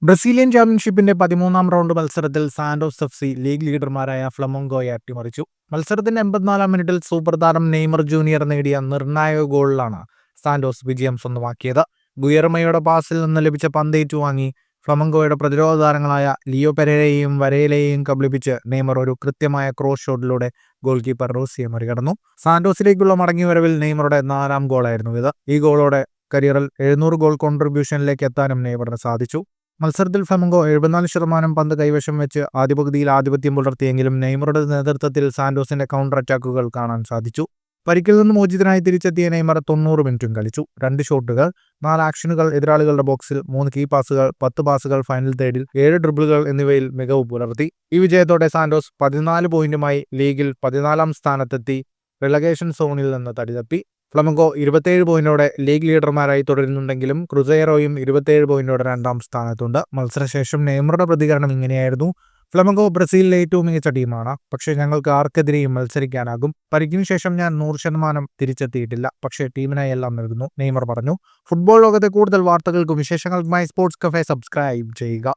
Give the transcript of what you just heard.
Brazilian ചാമ്പ്യൻഷിപ്പിന്റെ 13ാം round മത്സരത്തിൽ Santos FC league ലീഡർമാരായ ഫ്ലമംഗോയെ അട്ടിമറിച്ചു. മത്സരത്തിന്റെ 84ാം മിനിറ്റിൽ സൂപ്പർ താരം നെയ്മർ ജൂനിയർ നേടിയ നിർണായക ഗോളിലാണ് സാന്റോസ് വിജയം സ്വന്തമാക്കിയത്. ഗുയർമയുടെ പാസിൽ നിന്ന് ലഭിച്ച പന്ത് ഏറ്റുവാങ്ങി ഫ്ലമംഗോയുടെ പ്രതിരോധ താരങ്ങളായ ലിയോ പെരേരയെയും വരേലയെയും കബളിപ്പിച്ച് നെയ്മർ ഒരു കൃത്യമായ ക്രോസ് ഷോട്ടിലൂടെ ഗോൾ കീപ്പർ റോസിയെ മറികടന്നു. സാന്റോസിലേക്കുള്ള മടങ്ങിവരവിൽ നെയ്മറുടെ 4ാം ഗോളായിരുന്നു ഇത്. ഈ ഗോളോടെ കരിയറിൽ 700 ഗോൾ കോൺട്രിബ്യൂഷനിലേക്ക് എത്താനും നെയ്മറിന് സാധിച്ചു. മത്സരത്തിൽ ഫ്ലമംഗോ 74% പന്ത് കൈവശം വെച്ച് ആദ്യ പകുതിയിൽ ആധിപത്യം പുലർത്തിയെങ്കിലും നെയ്മറുടെ നേതൃത്വത്തിൽ സാന്റോസിന്റെ കൗണ്ടർ അറ്റാക്കുകൾ കാണാൻ സാധിച്ചു. പരിക്കിൽ നിന്ന് മോചിതനായി തിരിച്ചെത്തിയ നെയ്മർ 90 മിനിറ്റും കളിച്ചു. 2 ഷോട്ടുകൾ, 4 ആക്ഷനുകൾ, എതിരാളികളുടെ ബോക്സിൽ 3 കീ പാസുകൾ, 10 പാസുകൾ ഫൈനൽ തേർഡിൽ, 7 ഡ്രിബിളുകൾ എന്നിവയിൽ മികവ് പുലർത്തി. ഈ വിജയത്തോടെ സാന്റോസ് 14 പോയിന്റുമായി ലീഗിൽ 14ാം സ്ഥാനത്തെത്തി റിലഗേഷൻ സോണിൽ നിന്ന് തടിതപ്പി. Flamengo 27 പോയിന്റോടെ league ലീഡർമാരായി തുടരുന്നുണ്ടെങ്കിലും ക്രുസൈറോയും 27 പോയിന്റോടെ 2ാം സ്ഥാനത്തുണ്ട്. മത്സരശേഷം നെയ്മറുടെ പ്രതികരണം ഇങ്ങനെയായിരുന്നു: ഫ്ലമംഗോ ബ്രസീലിലെ ഏറ്റവും മികച്ച ടീമാണ്, പക്ഷേ ഞങ്ങൾക്ക് ആർക്കെതിരെയും മത്സരിക്കാനാകും. പരിക്കിന് ശേഷം ഞാൻ 100% തിരിച്ചെത്തിയിട്ടില്ല, പക്ഷേ ടീമിനായി എല്ലാം നൽകുന്നു, നെയ്മർ പറഞ്ഞു. ഫുട്ബോൾ ലോകത്തെ കൂടുതൽ വാർത്തകൾക്കും വിശേഷങ്ങൾക്കുമായി സ്പോർട്സ് കഫേ സബ്സ്ക്രൈബ് ചെയ്യുക.